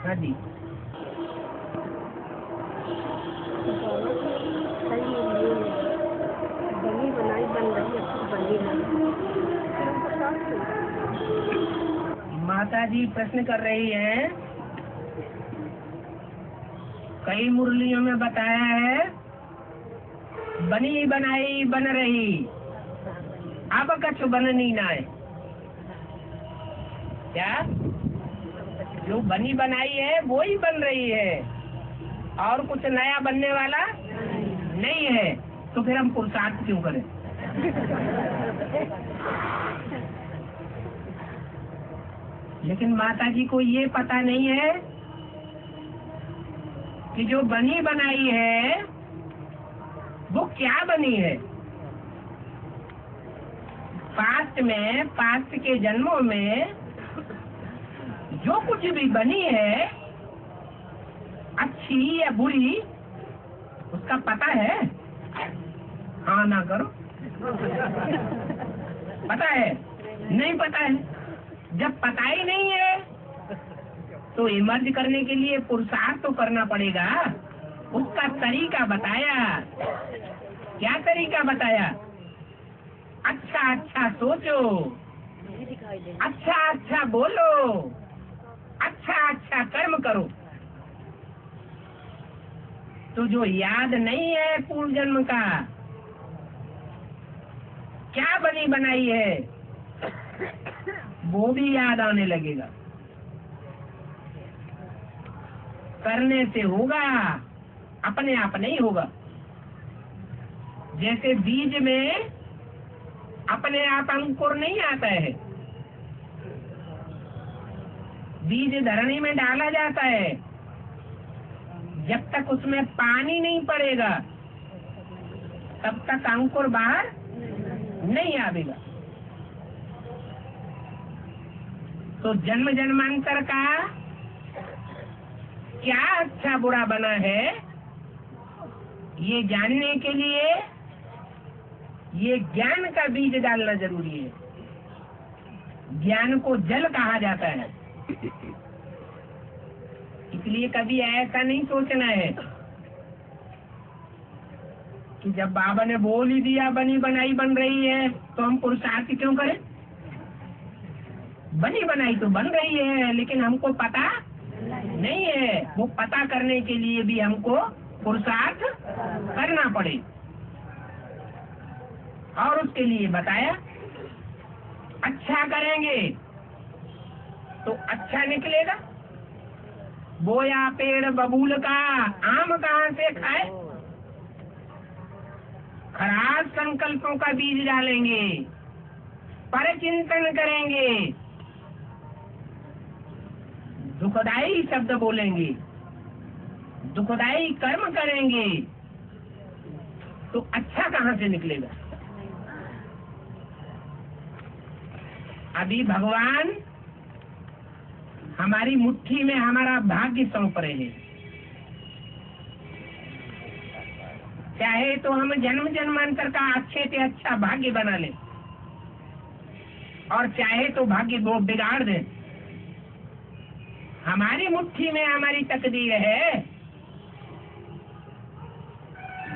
हाँ जी। बनी बनाई बन रही है, बनी नहीं। माता जी प्रश्न कर रही हैं, कई मुरलियों में बताया है बनी बनाई बन रही, अब कछु बननी ना है। क्या जो बनी बनाई है वो ही बन रही है और कुछ नया बनने वाला नहीं है, तो फिर हम पुरुषार्थ क्यों करें? लेकिन माता जी को ये पता नहीं है कि जो बनी बनाई है वो क्या बनी है। पास्ट के जन्मों में जो कुछ भी बनी है, अच्छी या बुरी, उसका पता है? हाँ ना करो। पता है? नहीं पता है। जब पता ही नहीं है तो इमर्ज करने के लिए पुरुषार्थ तो करना पड़ेगा। उसका तरीका बताया। क्या तरीका बताया? अच्छा अच्छा सोचो, अच्छा अच्छा बोलो, अच्छा अच्छा कर्म करो। तो जो याद नहीं है पूर्व जन्म का क्या बनी बनाई है, वो भी याद आने लगेगा। करने से होगा, अपने आप नहीं होगा। जैसे बीज में अपने आप अंकुर नहीं आता है, बीज धरनी में डाला जाता है, जब तक उसमें पानी नहीं पड़ेगा तब तक अंकुर बाहर नहीं आवेगा। तो जन्म जन्मांतर का क्या अच्छा बुरा बना है, ये जानने के लिए ये ज्ञान का बीज डालना जरूरी है। ज्ञान को जल कहा जाता है। इसलिए कभी ऐसा नहीं सोचना है कि जब बाबा ने बोल ही दिया बनी बनाई बन रही है तो हम पुरुषार्थ क्यों करें। बनी बनाई तो बन रही है, लेकिन हमको पता नहीं है। वो पता करने के लिए भी हमको पुरुषार्थ करना पड़े। और उसके लिए बताया अच्छा करेंगे तो अच्छा निकलेगा। बोया पेड़ बबूल का आम कहाँ से खाए। खराब संकल्पों का बीज डालेंगे, पर चिंतन करेंगे, दुखदाई शब्द बोलेंगे, दुखदाई कर्म करेंगे, तो अच्छा कहाँ से निकलेगा। अभी भगवान हमारी मुट्ठी में हमारा भाग्य सौंप रहे हैं। चाहे तो हम जन्म जन्मांतर का अच्छे से अच्छा भाग्य बना लें और चाहे तो भाग्य वो बिगाड़ दें। हमारी मुट्ठी में हमारी तकदीर है।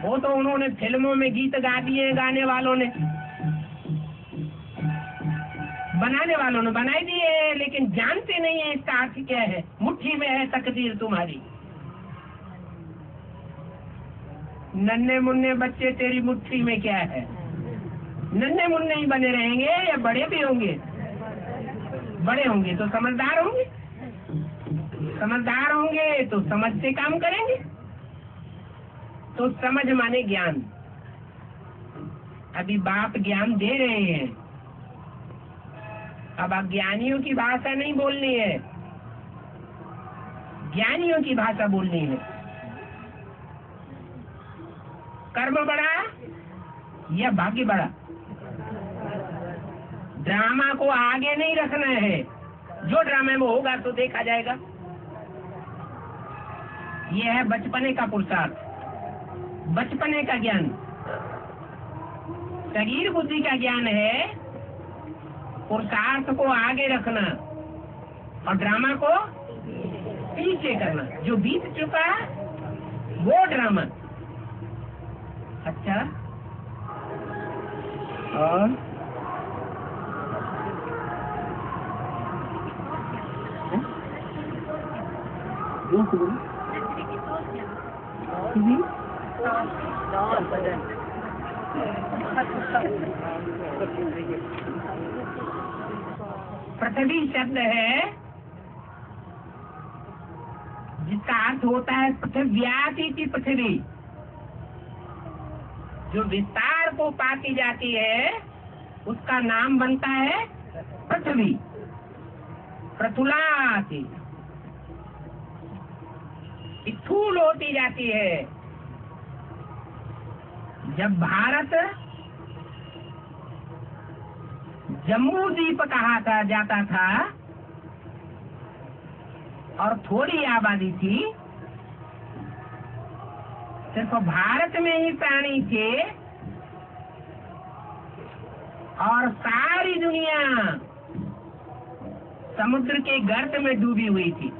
वो तो उन्होंने फिल्मों में गीत गा दिए, गाने वालों ने, बनाने वालों ने बनाई दिए, लेकिन जानते नहीं है इसका अर्थ क्या है। मुट्ठी में है तकदीर तुम्हारी। नन्हे मुन्ने बच्चे तेरी मुट्ठी में क्या है। नन्हे मुन्ने ही बने रहेंगे या बड़े भी होंगे। बड़े होंगे तो समझदार होंगे, समझदार होंगे तो समझ से काम करेंगे। तो समझ माने ज्ञान। अभी बाप ज्ञान दे रहे हैं। अब अज्ञानियों की भाषा नहीं बोलनी है, ज्ञानियों की भाषा बोलनी है। कर्म बड़ा या भाग्य बड़ा। ड्रामा को आगे नहीं रखना है, जो ड्रामे में होगा तो देखा जाएगा। यह है बचपने का पुरुषार्थ, बचपने का ज्ञान। शरीर बुद्धि का ज्ञान है पुरुषार्थ को आगे रखना और ड्रामा को पीछे करना, जो बीत चुका वो ड्रामा। अच्छा, और पृथ्वी शब्द है जिसका अर्थ होता है पृथ्व्याति की पृथ्वी, जो विस्तार को पाती जाती है उसका नाम बनता है पृथ्वी। प्रथुलाति स्थूल होती जाती है। जब भारत जम्मू द्वीप कहा था जाता था और थोड़ी आबादी थी, सिर्फ भारत में ही प्राणी थे और सारी दुनिया समुद्र के गर्त में डूबी हुई थी,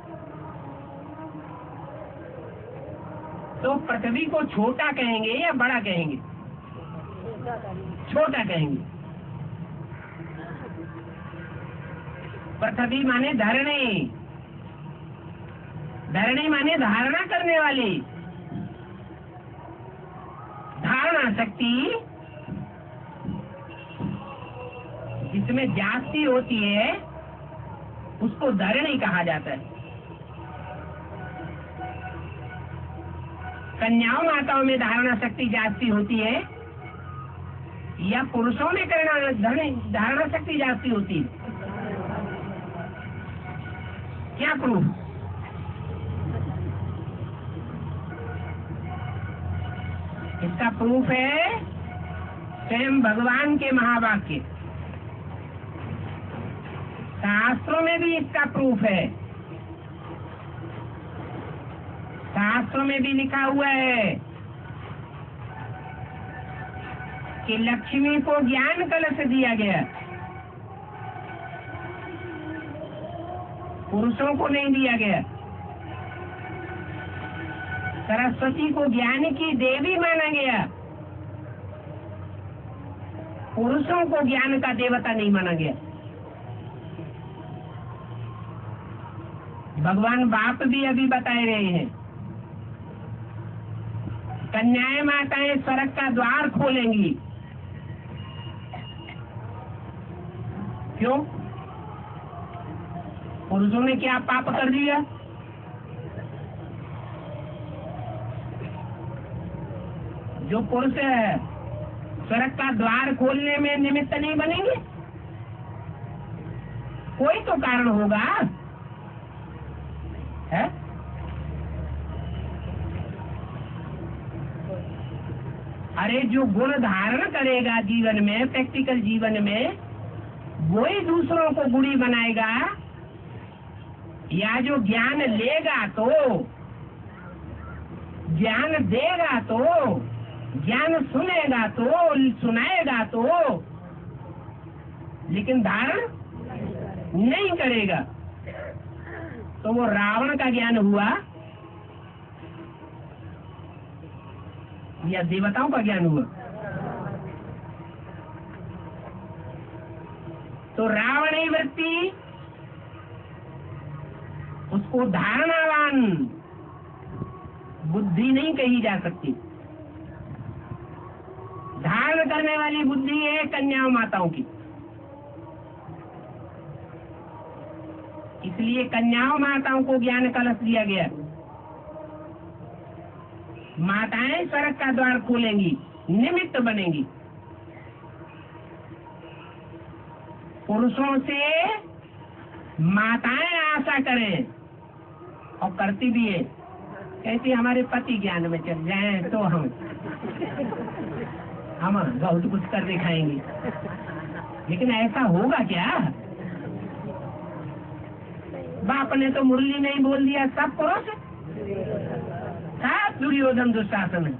तो पृथ्वी को छोटा कहेंगे या बड़ा कहेंगे? छोटा कहेंगे। पृथ्वी माने धरणी, धरणी माने धारणा करने वाली। धारणा शक्ति जिसमें जास्ती होती है उसको धरणी कहा जाता है। कन्याओं माताओं में धारणा शक्ति जास्ती होती है या पुरुषों में धारणा शक्ति जास्ती होती है? क्या प्रूफ? इसका प्रूफ है स्वयं भगवान के महावाक्य। शास्त्रों में भी इसका प्रूफ है। शास्त्रों में भी लिखा हुआ है कि लक्ष्मी को ज्ञान कलश दिया गया, पुरुषों को नहीं दिया गया। सरस्वती को ज्ञान की देवी माना गया, पुरुषों को ज्ञान का देवता नहीं माना गया। भगवान बाप भी अभी बताए रहे हैं, कन्याएं माताएं स्वर्ग का द्वार खोलेंगी। क्यों? पुरुषों ने क्या पाप कर दिया? जो पुरुष है स्वर्ग का द्वार खोलने में निमित्त नहीं बनेंगे? कोई तो कारण होगा, है? अरे जो गुण धारण करेगा जीवन में, प्रैक्टिकल जीवन में, वो ही दूसरों को गुणी बनाएगा। या जो ज्ञान लेगा तो, ज्ञान देगा तो, ज्ञान सुनेगा तो, सुनाएगा तो, लेकिन धारण नहीं करेगा तो वो रावण का ज्ञान हुआ या देवताओं का ज्ञान हुआ? तो रावणी वृत्ति उसको धारणावान बुद्धि नहीं कही जा सकती। धारण करने वाली बुद्धि है कन्याओं माताओं की। इसलिए कन्याओं माताओं को ज्ञान कलश दिया गया। माताएं स्वर्ग का द्वार खोलेंगी, निमित्त बनेंगी। पुरुषों से माताएं आशा करें और करती भी है, कहती हमारे पति ज्ञान में चल जाएं तो हम बहुत कुछ कर दिखाएंगे। लेकिन ऐसा होगा क्या? बाप ने तो मुरली नहीं बोल दिया, सब पुरुष, सब दुर्योधन दुशासन है।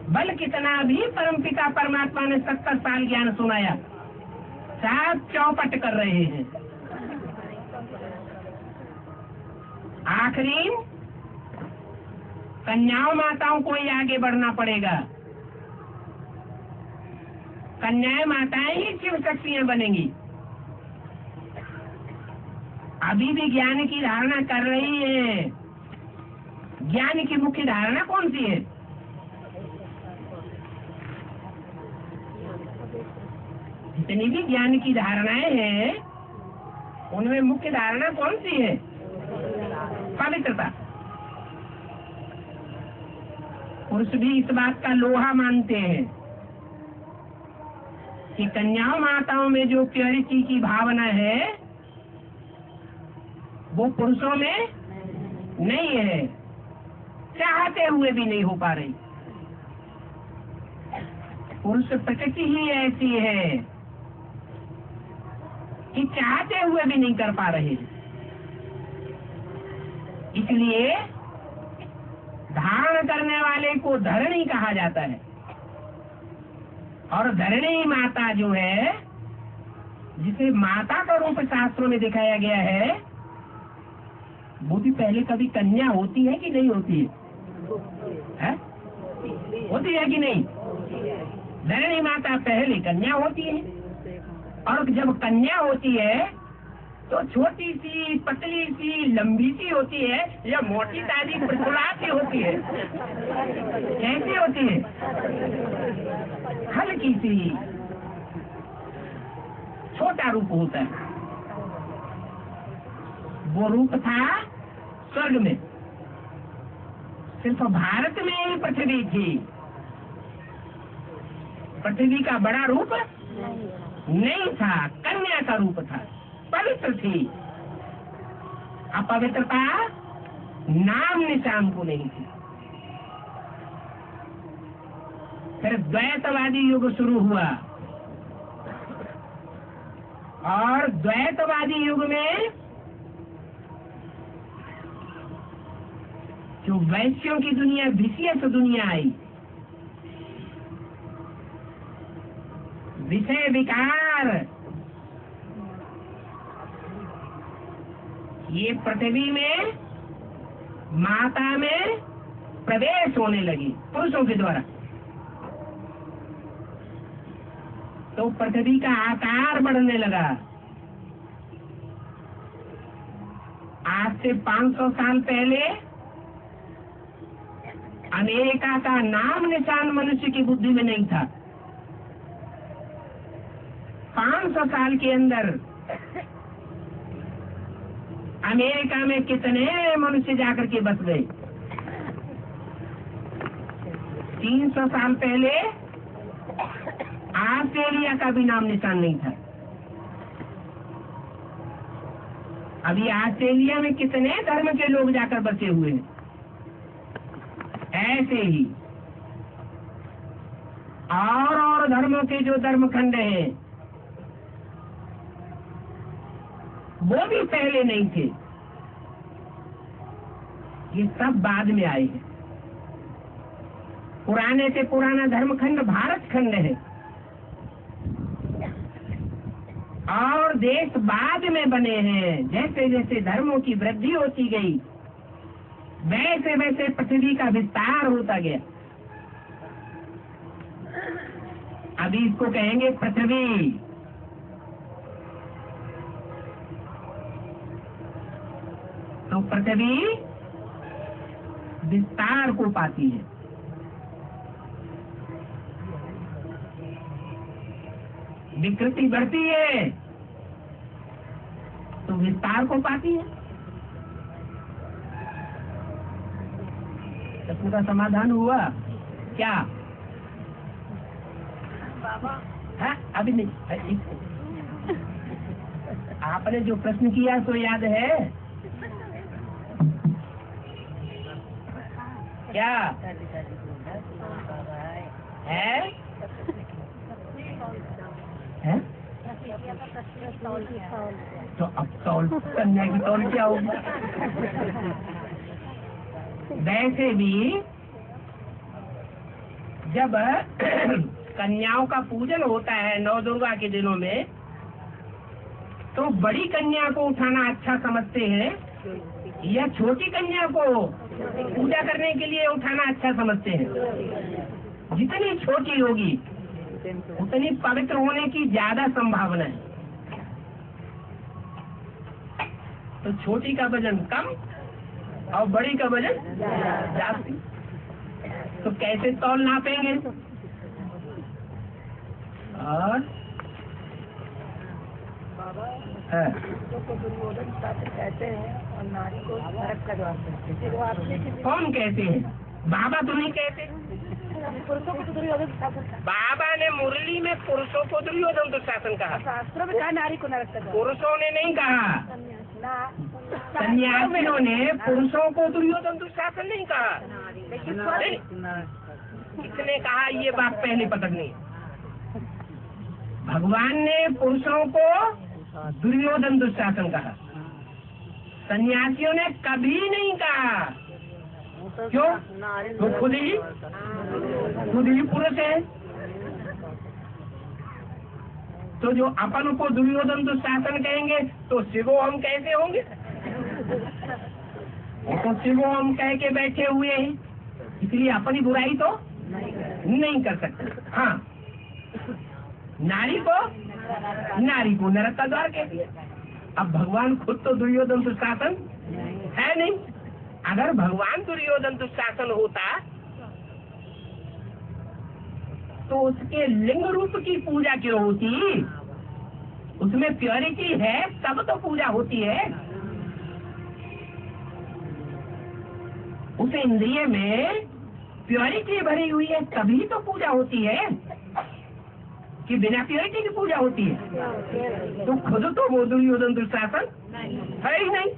बल कितना भी परमपिता परमात्मा ने 70 साल ज्ञान सुनाया, सब चौपट कर रहे हैं। आखिरी कन्याओं माताओं को ही आगे बढ़ना पड़ेगा। कन्याएं माताएं ही शिव शक्तियां बनेंगी। अभी भी ज्ञान की धारणा कर रही है। ज्ञान की मुख्य धारणा कौन सी है? जितनी भी ज्ञान की धारणाएं हैं उनमें मुख्य धारणा कौन सी है? पवित्रता। पुरुष भी इस बात का लोहा मानते हैं कि कन्याओं माताओं में जो प्योरिटी की भावना है वो पुरुषों में नहीं है, चाहते हुए भी नहीं हो पा रही। पुरुष प्रकृति ही ऐसी है कि चाहते हुए भी नहीं कर पा रहे। इसलिए धारण करने वाले को धरणी कहा जाता है। और धरणी माता जो है, जिसे माता का रूप शास्त्रों में दिखाया गया है, वो भी पहले कभी कन्या होती है कि नहीं होती है? होती है कि नहीं? धरणी माता पहले कन्या होती है, और जब कन्या होती है तो छोटी सी, पतली सी, लंबी सी होती है या मोटी ताजी प्रकुला सी होती है? कैसी होती है? हल्की सी, छोटा रूप होता है। वो रूप था स्वर्ग में, सिर्फ भारत में ही पृथ्वी थी। पृथ्वी का बड़ा रूप नहीं था, कन्या का रूप था, पवित्र थी। अपवित्रता नाम निशान को नहीं थी। फिर द्वैतवादी युग शुरू हुआ, और द्वैतवादी युग में जो वैश्यों की दुनिया, विशेष दुनिया आई, विषय विकार, ये पृथ्वी में माता में प्रवेश होने लगी पुरुषों के द्वारा। तो पृथ्वी का आकार बढ़ने लगा। आज से 500 साल पहले अमेरिका का नाम निशान मनुष्य की बुद्धि में नहीं था। 500 साल के अंदर अमेरिका में कितने मनुष्य जाकर के बस गए। 300 साल पहले ऑस्ट्रेलिया का भी नाम निशान नहीं था। अभी ऑस्ट्रेलिया में कितने धर्म के लोग जाकर बसे हुए हैं। ऐसे ही और धर्मों के जो धर्मखंड हैं वो भी पहले नहीं थे, ये सब बाद में आए हैं। पुराने से पुराना धर्मखंड भारत खंड है, और देश बाद में बने हैं। जैसे जैसे धर्मों की वृद्धि होती गई, वैसे वैसे पृथ्वी का विस्तार होता गया। अभी इसको कहेंगे पृथ्वी। तो पृथ्वी विस्तार को पाती है। विकृति बढ़ती है तो विस्तार को पाती है। प्रश्न का समाधान हुआ क्या? है? अभी नहीं। आपने जो प्रश्न किया तो याद है क्या? है? है? तो अब तौल कन्या की तौल क्या होगी? वैसे भी जब कन्याओं का पूजन होता है नौ दुर्गा के दिनों में, तो बड़ी कन्या को उठाना अच्छा समझते हैं या छोटी कन्या को पूजा करने के लिए उठाना अच्छा समझते हैं? जितनी छोटी होगी उतनी पवित्र होने की ज्यादा संभावना है। तो छोटी का वजन कम और बड़ी का वजन ज्यादा। तो कैसे तौल नापेंगे? और दुर्योधन कहते हैं और नारी को नरक का द्वार कहते हैं। कौन कहते हैं? बाबा तो नहीं कहते। पुरुषों को दुर्योधन शासन, बाबा ने मुरली में पुरुषों को दुर्योधन दुशासन कहा, शास्त्रों में कहा नारी को नरक का द्वार। पुरुषों ने नहीं कहा। सन्यासियों ने पुरुषों को दुर्योधन दुशासन नहीं कहा। किसने कहा? ये बात पहले पकड़नी। भगवान ने पुरुषों को दुर्योधन दुशासन कहा, सन्यासियों ने कभी नहीं कहा। क्यों? तो खुद ही पुरुष है। तो जो अपन को दुर्योधन दुशासन कहेंगे तो शिवो हम कैसे होंगे? तो शिवो हम कह के बैठे हुए हैं, इसलिए अपनी बुराई तो नहीं कर सकते। हाँ, नारी को नरक का द्वार कहती है। अब भगवान खुद तो दुर्योधन दुशासन है नहीं। अगर भगवान दुर्योधन दुशासन होता तो उसके लिंग रूप की पूजा क्यों होती? उसमें प्योरिटी है तब तो पूजा होती है। उस इंद्रिय में प्योरिटी भरी हुई है तभी तो पूजा होती है, कि बिना प्योरिटी की पूजा होती है? तो खुद तो वो दुर्योधन दुशासन है ही नहीं।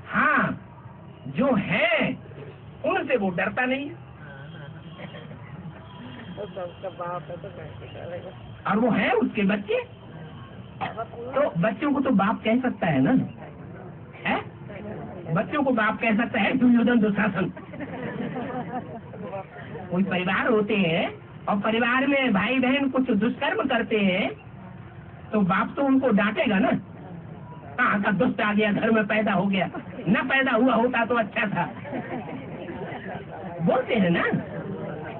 हाँ, जो है उनसे वो डरता नहीं है, और वो है उसके बच्चे। तो बच्चों को तो बाप कह सकता है ना, है? बच्चों को बाप कह सकता है दुर्योधन दुशासन। कोई परिवार होते हैं और परिवार में भाई बहन कुछ दुष्कर्म करते हैं तो बाप तो उनको डांटेगा ना। कहाँ का दुष्ट आ गया, घर में पैदा हो गया, न पैदा हुआ होता तो अच्छा था, बोलते हैं ना।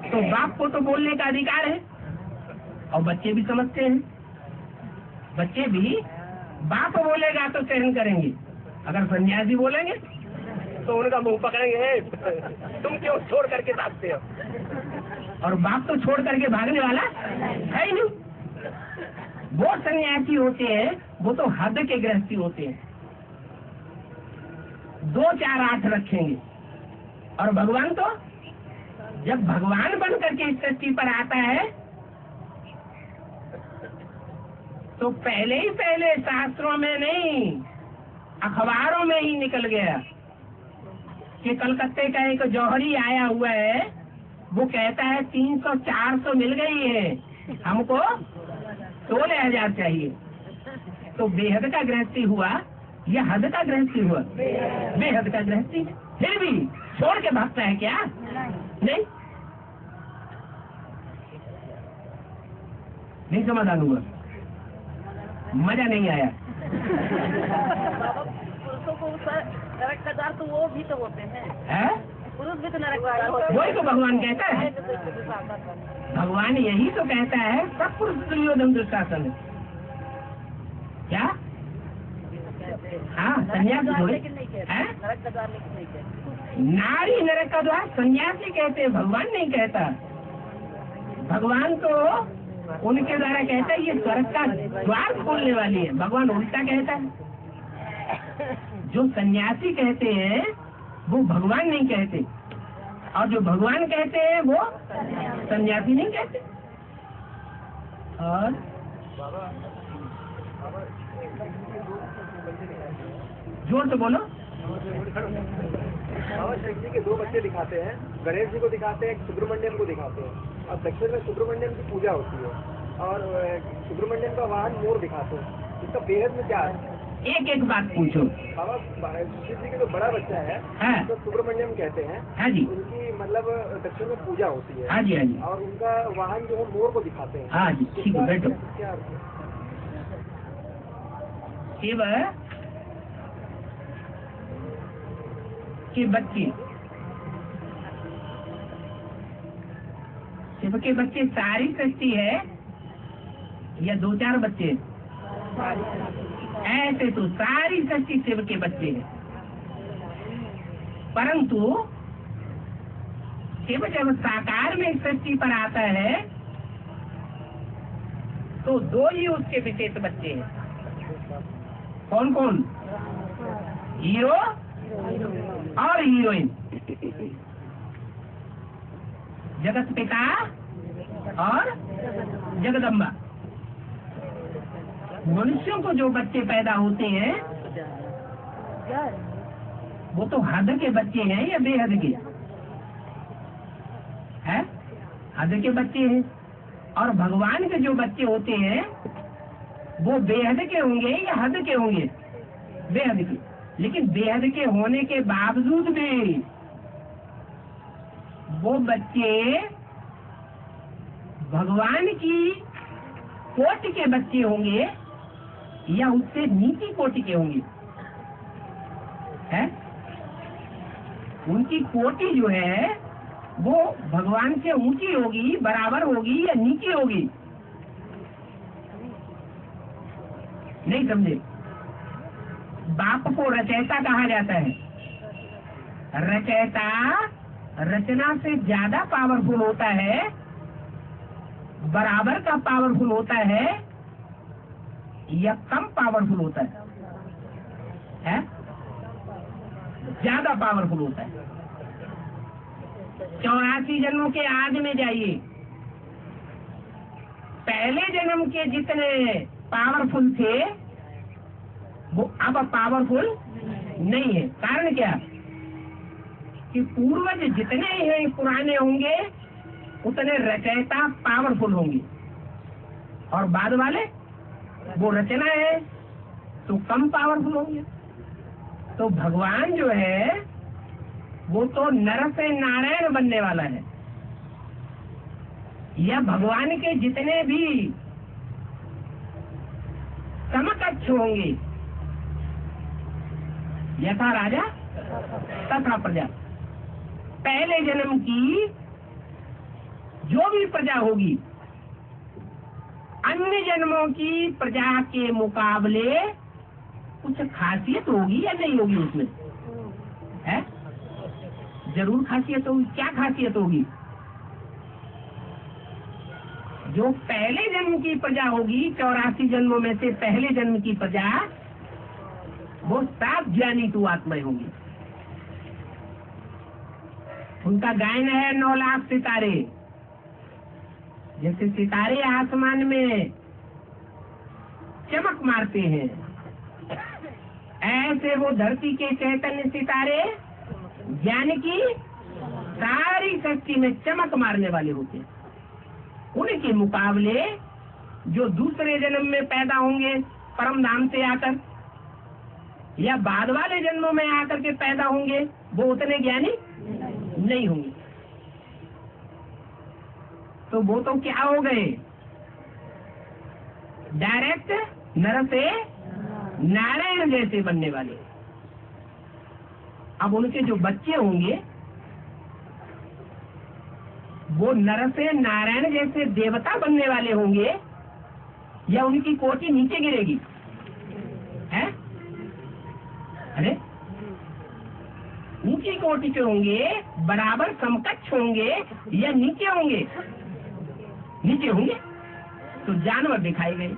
तो बाप को तो बोलने का अधिकार है, और बच्चे भी समझते हैं। बच्चे भी बाप बोलेगा तो सहन करेंगे, अगर सन्यासी बोलेंगे तो उनका मुंह पकड़ेंगे, तुम क्यों छोड़ करके भागते हो? और बाप तो छोड़ करके भागने वाला है ही नहीं। वो सन्यासी होते हैं, वो तो हद के गृहस्थी होते हैं, 2 4 8 रखेंगे। और भगवान तो जब भगवान बन करके इस सृष्टि पर आता है तो पहले ही शास्त्रों में नहीं, अखबारों में ही निकल गया कि कलकत्ते का एक जौहरी आया हुआ है, वो कहता है 300 400 मिल गई है, हमको 16,000 चाहिए। तो बेहद का गृहस्थी हुआ या हद का गृहस्थी हुआ? बेहद का गृहस्थी। फिर भी छोड़ के भागता है क्या? नहीं, नहीं समाधान हुआ, मजा नहीं आया। पुरुषों को नरक का द्वार तो वो भी तो होते हैं, पुरुष भी तो नरक का द्वार। वही तो भगवान कहता है, भगवान यही तो कहता है सब पुरुष दुर्योधन दुशासन है। क्या? हाँ, सन्यासी थोड़ी है। नरक का द्वार लेकिन नहीं कहते। नारी नरक का द्वार सन्यासी कहते हैं, भगवान नहीं कहता। भगवान तो उनके द्वारा कहता है ये स्वर्ग का द्वार खोलने वाली है, भगवान उल्टा कहता है। जो सन्यासी कहते हैं वो भगवान नहीं कहते, और जो भगवान कहते हैं वो सन्यासी नहीं कहते। और जोर से बोलो। बाबा शक्ति के 2 बच्चे दिखाते हैं, गणेश जी को दिखाते हैं, सुब्रमण्यम को दिखाते हैं। और दक्षिण में सुब्रमण्यम की पूजा होती है और सुब्रमण्यम का वाहन मोर दिखाते हैं। इसका बेहद में क्या है? एक बात पूछो। बाबा शिव जी का जो बड़ा बच्चा है तो सुब्रमण्यम कहते हैं। हाँ जी। उनकी मतलब दक्षिण में पूजा होती है। हाँ जी, हाँ जी। और उनका वाहन जो है मोर को दिखाते हैं। हाँ जी, ठीक है, बैठो। क्या शिव के बच्चे, शिव के बच्चे सारी सृष्टि है या 2-4 बच्चे? ऐसे तो सारी सृष्टि शिव के बच्चे हैं, परंतु शिव जब साकार में सृष्टि पर आता है तो 2 ही उसके विशेष बच्चे हैं। कौन कौन? हीरो और हीरोइन, जगत पिता और जगदम्बा। मनुष्यों को जो बच्चे पैदा होते हैं वो तो हद के बच्चे हैं या बेहद के? है हद के बच्चे हैं, और भगवान के जो बच्चे होते हैं वो बेहद के होंगे या हद के होंगे? बेहद के। लेकिन बेहद के होने के बावजूद भी वो बच्चे भगवान की कोटि के बच्चे होंगे या उससे नीची कोटि के होंगे? है उनकी कोटि जो है वो भगवान से ऊंची होगी, बराबर होगी या नीची होगी? नहीं समझे? बाप को रचयिता कहा जाता है। रचयिता रचना से ज्यादा पावरफुल होता है, बराबर का पावरफुल होता है या कम पावरफुल होता है? ज्यादा पावरफुल होता है। 84 जन्मों के आदि में जाइए, पहले जन्म के जितने पावरफुल थे वो अब पावरफुल नहीं है। कारण क्या? कि पूर्वज जितने हैं पुराने होंगे उतने रचयिता पावरफुल होंगे, और बाद वाले वो रचना है तो कम पावरफुल होंगे। तो भगवान जो है वो तो नर से नारायण बनने वाला है, या भगवान के जितने भी समकक्ष होंगे, यथा राजा तथा प्रजा, पहले जन्म की जो भी प्रजा होगी अन्य जन्मों की प्रजा के मुकाबले कुछ खासियत होगी या नहीं होगी? उसमें है जरूर खासियत होगी। क्या खासियत होगी? जो पहले जन्म की प्रजा होगी, 84 जन्मों में से पहले जन्म की प्रजा, वो 7 ज्ञानी तू आत्माएं होंगी। उनका गायन है 9 लाख सितारे। जैसे सितारे आसमान में चमक मारते हैं, ऐसे वो धरती के चैतन्य सितारे ज्ञान की सारी शक्ति में चमक मारने वाले होते हैं। उनके मुकाबले जो दूसरे जन्म में पैदा होंगे परम धाम से आकर, या बाद वाले जन्मों में आकर के पैदा होंगे, वो उतने ज्ञानी नहीं होंगे। तो वो तो क्या हो गए? डायरेक्ट नर से नारायण जैसे बनने वाले। अब उनके जो बच्चे होंगे वो नर से नारायण जैसे देवता बनने वाले होंगे, या उनकी कोटि नीचे गिरेगी? है अरे ऊंची कोटि के होंगे, बराबर समकक्ष होंगे या नीचे होंगे? नीचे होंगे। तो जानवर दिखाई गए।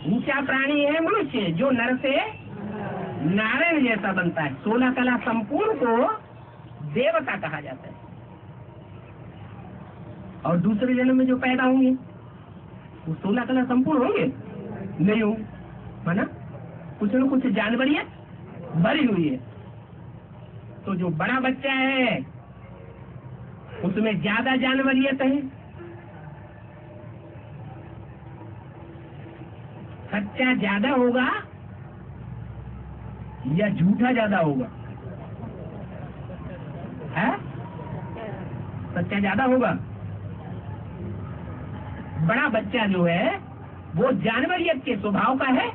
ऊंचा प्राणी है मनुष्य, जो नर से नारायण जैसा बनता है। 16 कला संपूर्ण को देवता कहा जाता है। और दूसरे जन्म में जो पैदा होंगे वो 16 कला संपूर्ण होंगे? नहीं होंगे, है ना? कुछ न कुछ जानवरियत भरी हुई है। तो जो बड़ा बच्चा है उसमें ज्यादा जानवरियत है। सच्चा ज्यादा होगा या झूठा ज्यादा होगा? है सच्चा ज्यादा होगा। बड़ा बच्चा जो है वो जानवरियत के स्वभाव का है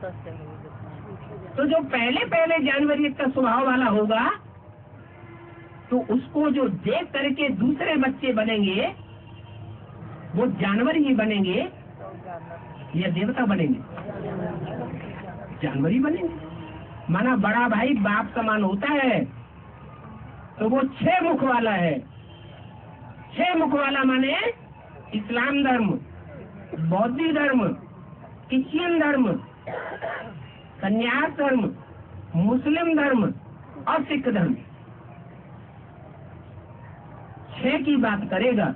तो जो पहले पहले जानवरियत का स्वभाव वाला होगा तो उसको जो देख करके दूसरे बच्चे बनेंगे वो जानवर ही बनेंगे या देवता बनेंगे? जानवर ही बनेंगे। माना बड़ा भाई बाप समान होता है तो वो 6 मुख वाला है। 6 मुख वाला माने इस्लाम धर्म, बौद्ध धर्म, क्रिश्चियन धर्म, संन्यास धर्म, मुस्लिम धर्म और सिख धर्म। 6 की बात करेगा,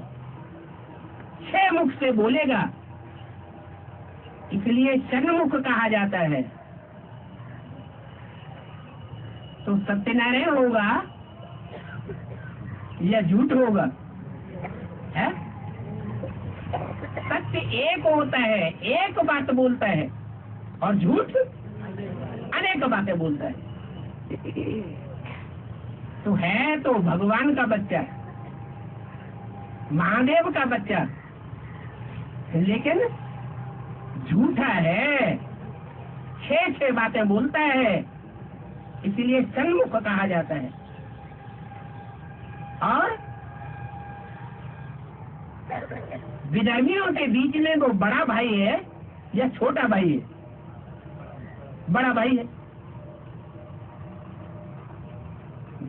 6 मुख से बोलेगा, इसलिए षण्मुख कहा जाता है। तो सत्यनारायण होगा या झूठ होगा? है? सत्य एक होता है, एक बात बोलता है, और झूठ अनेक बातें बोलता है। तो है तो भगवान का बच्चा, महादेव का बच्चा, लेकिन झूठा है, 6 बातें बोलता है, इसलिए षण्मुख कहा जाता है। और विधर्मियों के बीच में वो बड़ा भाई है या छोटा भाई है? बड़ा भाई है।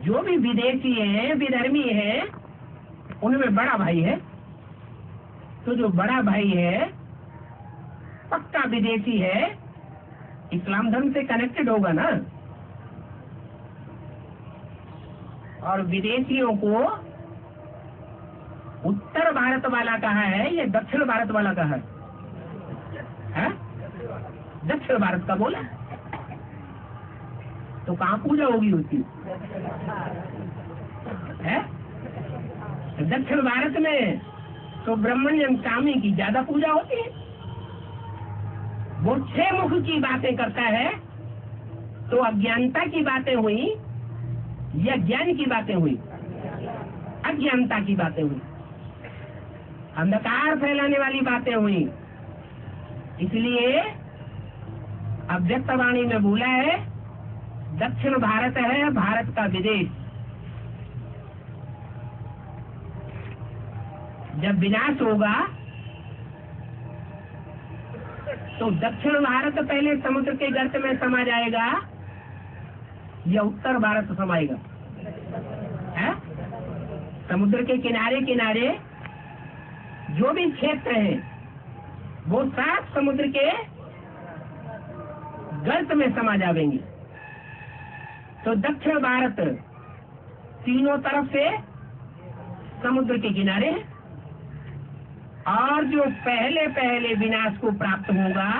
जो भी विदेशी हैं, विधर्मी हैं, उनमें बड़ा भाई है। तो जो बड़ा भाई है पक्का विदेशी है, इस्लाम धर्म से कनेक्टेड होगा ना। और विदेशियों को उत्तर भारत वाला कहा है या दक्षिण भारत वाला कहा है? दक्षिण भारत का बोला। तो कहाँ पूजा होगी उसकी? है दक्षिण भारत में तो ब्रह्मण्यम स्वामी की ज्यादा पूजा होती है। वो 6 मुख की बातें करता है तो अज्ञानता की बातें हुई या ज्ञान की बातें हुई? अज्ञानता की बातें हुई, अंधकार फैलाने वाली बातें हुई। इसलिए अव्यक्त वाणी में बोला है दक्षिण भारत है भारत का विदेश। जब विनाश होगा तो दक्षिण भारत पहले समुद्र के गर्त में समा जाएगा या उत्तर भारत समाएगा? है? समुद्र के किनारे किनारे जो भी क्षेत्र है वो 7 समुद्र के गर्त में समा जाएंगे। तो दक्षिण भारत तीनों तरफ से समुद्र के किनारे है। और जो पहले पहले विनाश को प्राप्त होगा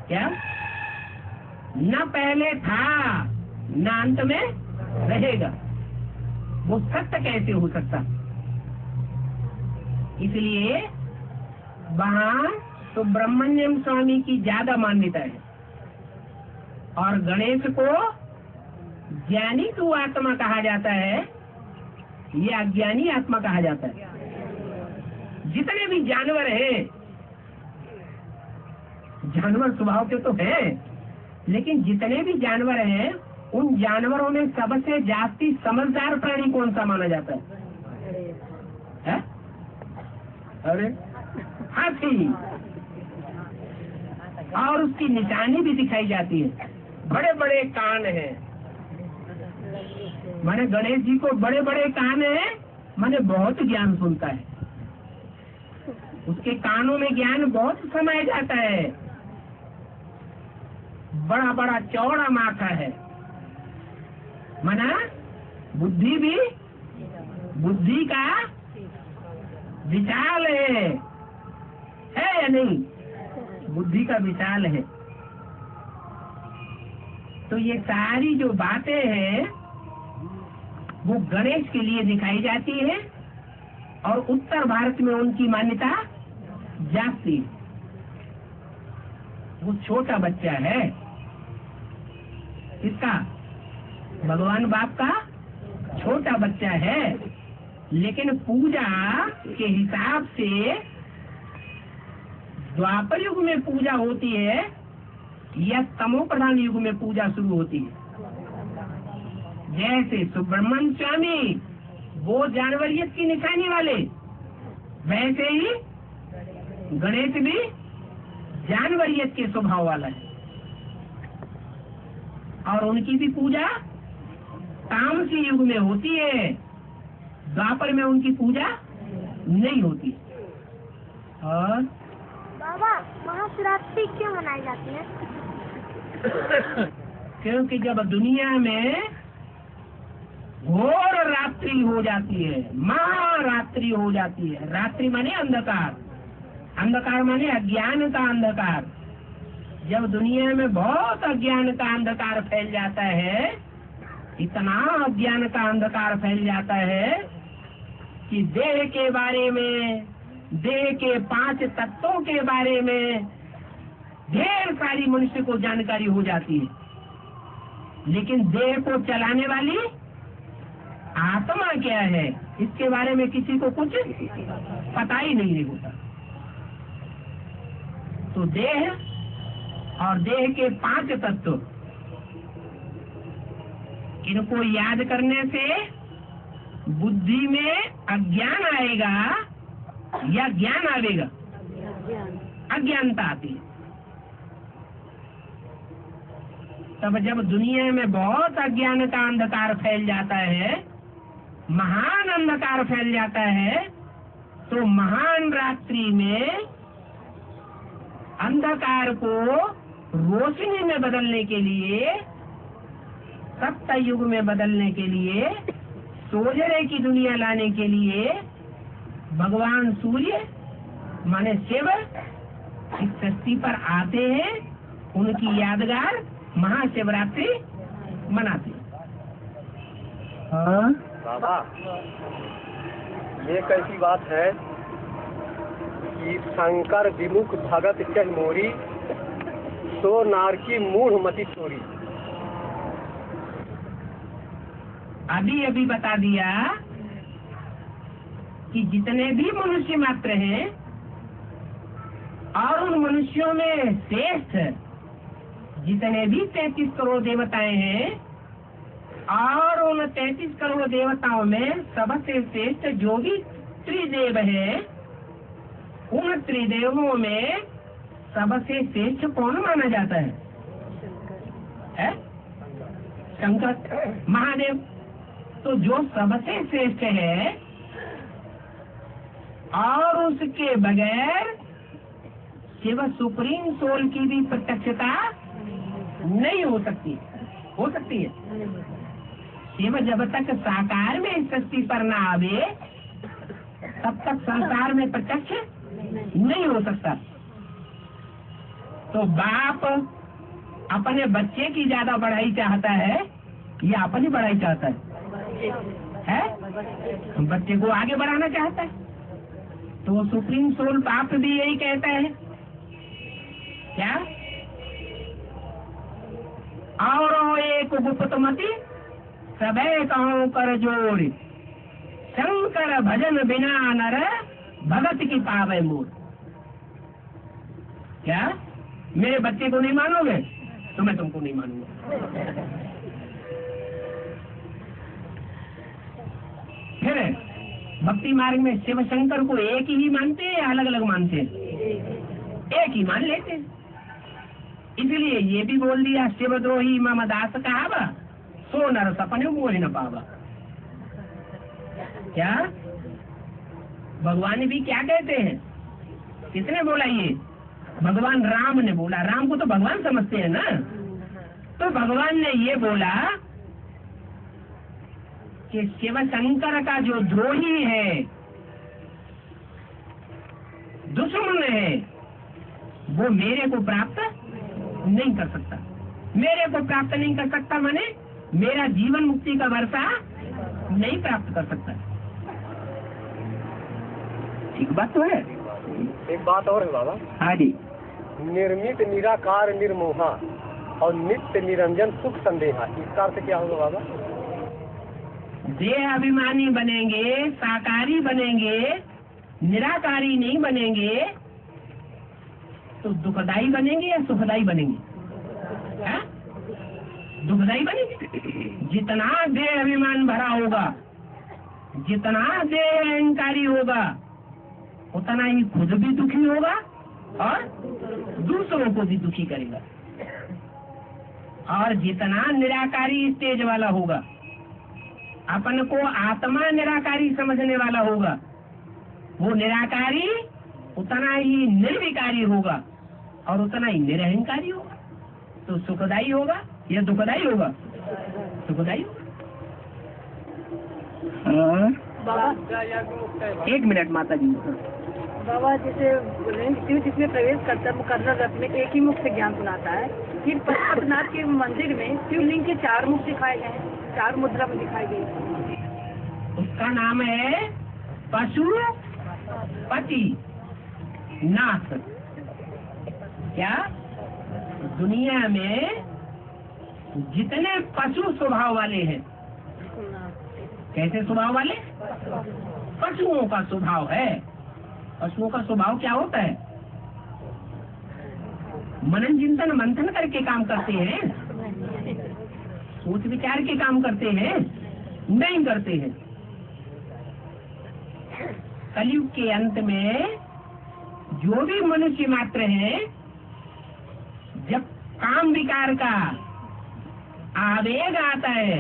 क्या? न पहले था न अंत में रहेगा। वो सत्य कैसे हो सकता? इसलिए वहाँ तो ब्रह्मण्यम स्वामी की ज्यादा मान्यता है और गणेश को ज्ञानी तू आत्मा कहा जाता है, ये अज्ञानी आत्मा कहा जाता है। जितने भी जानवर हैं, जानवर स्वभाव के तो हैं, लेकिन जितने भी जानवर हैं उन जानवरों में सबसे जास्ती समझदार प्राणी कौन सा माना जाता है? अरे हाथी। और उसकी निशानी भी दिखाई जाती है, बड़े बड़े कान हैं। माने गणेश जी को बड़े बड़े कान हैं, माने बहुत ज्ञान सुनता है। उसके कानों में ज्ञान बहुत समाया जाता है। बड़ा बड़ा चौड़ा माथा है, माना बुद्धि भी बुद्धि का विशाल है या नहीं? बुद्धि का विशाल है। तो ये सारी जो बातें हैं वो गणेश के लिए दिखाई जाती है और उत्तर भारत में उनकी मान्यता जाती। वो छोटा बच्चा है, इसका भगवान बाप का छोटा बच्चा है, लेकिन पूजा के हिसाब से द्वापर युग में पूजा होती है या तमो प्रधान युग में पूजा शुरू होती है? जैसे सुब्रमण्य स्वामी वो जानवरियत की निशानी वाले, वैसे ही गणेश भी जानवरियत के स्वभाव वाला है, और उनकी भी पूजा तामसी युग में होती है, द्वापर में उनकी पूजा नहीं होती। और बाबा महाशिवरात्रि क्यों मनाई जाती है? क्योंकि जब दुनिया में घोर रात्रि हो जाती है, महारात्रि हो जाती है, रात्रि माने अंधकार, अंधकार माने अज्ञान का अंधकार। जब दुनिया में बहुत अज्ञान का अंधकार फैल जाता है, इतना अज्ञान का अंधकार फैल जाता है कि देह के बारे में, देह के 5 तत्वों के बारे में ढेर सारी मनुष्य को जानकारी हो जाती है, लेकिन देह को चलाने वाली आत्मा क्या है इसके बारे में किसी को कुछ पता ही नहीं होता। तो देह और देह के 5 तत्व, इनको याद करने से बुद्धि में अज्ञान आएगा या ज्ञान आवेगा? अज्ञानता आती है। तब जब दुनिया में बहुत अज्ञान का अंधकार फैल जाता है, महान अंधकार फैल जाता है, तो महान रात्रि में अंधकार को रोशनी में बदलने के लिए, सत्य युग में बदलने के लिए, सोजरे की दुनिया लाने के लिए भगवान सूर्य माने शिव इस सृष्टि पर आते हैं, उनकी यादगार महाशिवरात्रि मनाते हैं। बाबा ये कैसी बात है कि शंकर विमुख भगत चह मोरी, सो नार की मूढ़ मति चोरी। अभी बता दिया कि जितने भी मनुष्य मात्र हैं और उन मनुष्यों में श्रेष्ठ जितने भी 33 करोड़ देवताएं हैं, और उन 33 करोड़ देवताओं में सबसे श्रेष्ठ जो भी त्रिदेव है, उन त्रिदेवों में सबसे श्रेष्ठ कौन माना जाता है? शंकर महादेव। तो जो सबसे श्रेष्ठ है और उसके बगैर शिव सुप्रीम सोल की भी प्रत्यक्षता नहीं हो सकती। हो सकती है? शिव जब तक साकार में इस सृष्टि पर न आवे तब तक संसार में प्रत्यक्ष नहीं हो सकता। तो बाप अपने बच्चे की ज्यादा बढ़ाई चाहता है या अपनी बढ़ाई चाहता है? बच्चे को आगे बढ़ाना चाहता है। तो सुप्रीम सोल बाप भी यही कहता है क्या? और एक गुप्त मति सबे कहूं कर जोड़, शंकर भजन बिना नर भगत की पावे मोर। क्या मेरे बच्चे को नहीं मानोगे तो मैं तुमको नहीं मानूंगा। फिर भक्ति मार्ग में शिव शंकर को एक ही मानते हैं या अलग अलग मानते हैं? एक ही मान लेते हैं। इसलिए ये भी बोल दिया, शिवद्रोही मम दास कहावा, सो नर सपने मोह न पावा। क्या भगवान भी क्या कहते हैं? किसने बोला ये? भगवान राम ने बोला। राम को तो भगवान समझते हैं ना। तो भगवान ने ये बोला कि शिव शंकर का जो द्रोही है, दुश्मन है, वो मेरे को प्राप्त नहीं कर सकता। मेरे को प्राप्त नहीं कर सकता माने मेरा जीवन मुक्ति का वर्षा नहीं प्राप्त कर सकता। ठीक बात तो है। एक बात और है बाबा। हाँ जी। निर्मित निराकार निर्मोहा और नित्य निरंजन सुख संदेहा, इसका अर्थ क्या होगा बाबा? देह अभिमानी बनेंगे, साकारी बनेंगे, निराकारी नहीं बनेंगे तो दुखदाई बनेंगे या सुखदाई बनेंगे? है? दुखदाई बनेंगे। जितना देह अभिमान भरा होगा, जितना देह अहंकारी होगा, उतना ही खुद भी दुखी होगा और दूसरों को भी दुखी करेगा। और जितना निराकारी स्टेज वाला होगा, अपन को आत्मा निराकारी समझने वाला होगा, वो निराकारी उतना ही निर्विकारी होगा और उतना ही निरहंकारी होगा। तो सुखदाई होगा या दुखदाई होगा? सुखदाई होगा। बाबा 1 मिनट माता जी। बाबा जैसे शिव जिसमें प्रवेश करता है मुकर्रर रथ में एक ही मुख से ज्ञान सुनाता है। फिर पशुपतिनाथ के मंदिर में शिवलिंग के 4 मुख दिखाए गए हैं, 4 मुद्रा में दिखाई गई। उसका नाम है पशुपति नाथ। क्या दुनिया में जितने पशु स्वभाव वाले हैं, कैसे स्वभाव वाले? पशुओं का स्वभाव है। पशुओं का स्वभाव क्या होता है? मनन चिंतन मंथन करके काम करते हैं, सोच विचार के काम करते हैं, नहीं करते हैं। कलयुग के अंत में जो भी मनुष्य मात्र है, जब काम विकार का आवेग आता है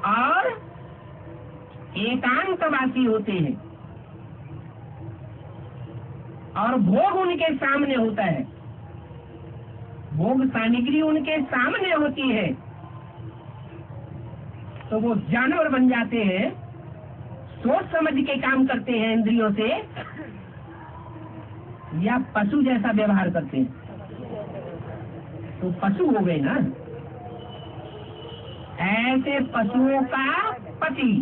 और एकांतवासी होते हैं और भोग उनके सामने होता है, भोग सामग्री उनके सामने होती है, तो वो जानवर बन जाते हैं, सोच समझ के काम करते हैं इंद्रियों से, या पशु जैसा व्यवहार करते हैं। तो पशु हो गए ना। ऐसे पशुओं का पति,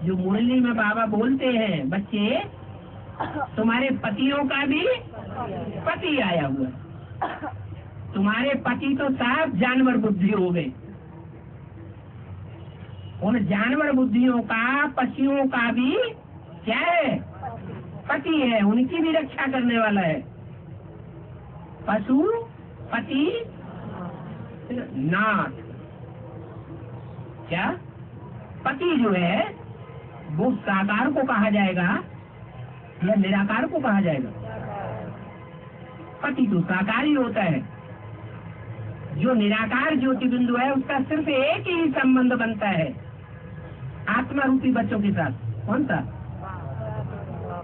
जो मुरली में बाबा बोलते हैं, बच्चे तुम्हारे पतियों का भी पति आया हुआ। तुम्हारे पति तो साफ जानवर बुद्धि हो गए। उन जानवर बुद्धियों का, पशुओं का भी क्या है? पति है, उनकी भी रक्षा करने वाला है। पशु पति नाथ। क्या पति जो है वो साकार को कहा जाएगा या निराकार को कहा जाएगा? पति तो साकार ही होता है। जो निराकार ज्योति बिंदु है उसका सिर्फ एक ही संबंध बनता है आत्मा रूपी बच्चों के साथ। कौन सा?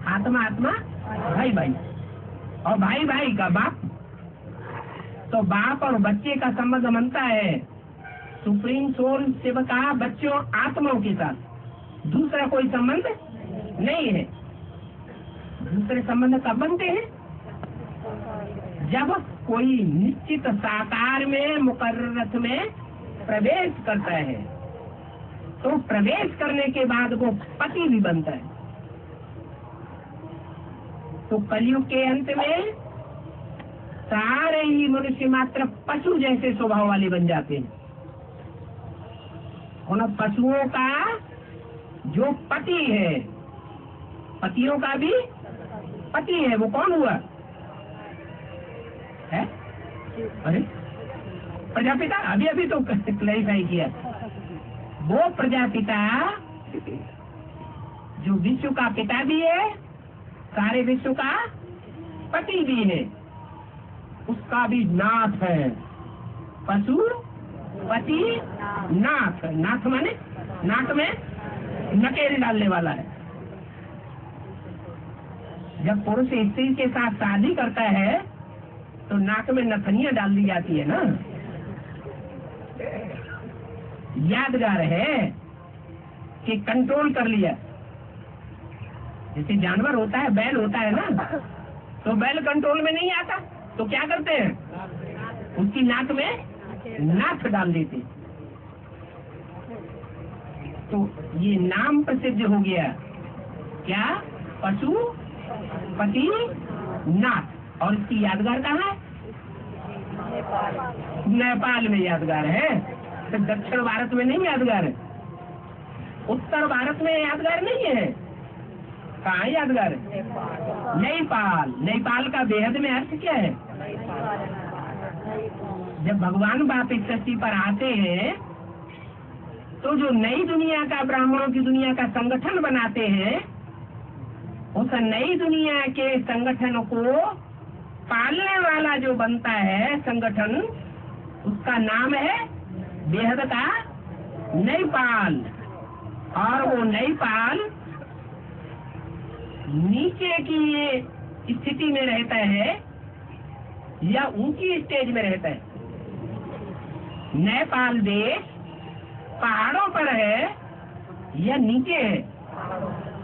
आत्मा आत्मा भाई भाई, और भाई भाई का बाप। तो बाप और बच्चे का संबंध बनता है सुप्रीम सोल शिव का बच्चों आत्माओं के साथ। दूसरा कोई संबंध नहीं है। दूसरे संबंध कब बनते हैं? जब कोई निश्चित साकार में मुकर्रर रथ में प्रवेश करता है, तो प्रवेश करने के बाद वो पति भी बनता है। तो कलयुग के अंत में सारे ही मनुष्य मात्र पशु जैसे स्वभाव वाले बन जाते हैं। उन पशुओं का जो पति है, पतियों का भी पति है, वो कौन हुआ है? अरे प्रजापिता, अभी अभी तो क्लैरिफाई किया। वो प्रजापिता जो विश्व का पिता भी है, सारे विश्व का पति भी है, उसका भी नाथ है। पशु पति नाथ। नाथ माने नाथ में नकेल डालने वाला है। जब पुरुष स्त्री के साथ शादी करता है तो नाक में नथनियां डाल दी जाती है ना। यादगार है कि कंट्रोल कर लिया। जैसे जानवर होता है, बैल होता है ना, तो बैल कंट्रोल में नहीं आता, तो क्या करते हैं? उसकी नाक में नाथ डाल देते। तो ये नाम प्रसिद्ध हो गया। क्या? पशु पति नाथ। और इसकी यादगार कहाँ है? नेपाल में यादगार है। तो दक्षिण भारत में नहीं यादगार है, उत्तर भारत में यादगार नहीं है। कहाँ यादगार है? नैपाल। नैपाल का बेहद में अर्थ क्या है? जब भगवान वापिस सृष्टि पर आते हैं तो जो नई दुनिया का, ब्राह्मणों की दुनिया का संगठन बनाते हैं, उस नई दुनिया के संगठन को पालने वाला जो बनता है संगठन, उसका नाम है बेहद का नैपाल। और वो नैपाल नीचे की स्थिति में रहता है या ऊंची स्टेज में रहता है? नेपाल देश पहाड़ों पर है या नीचे है?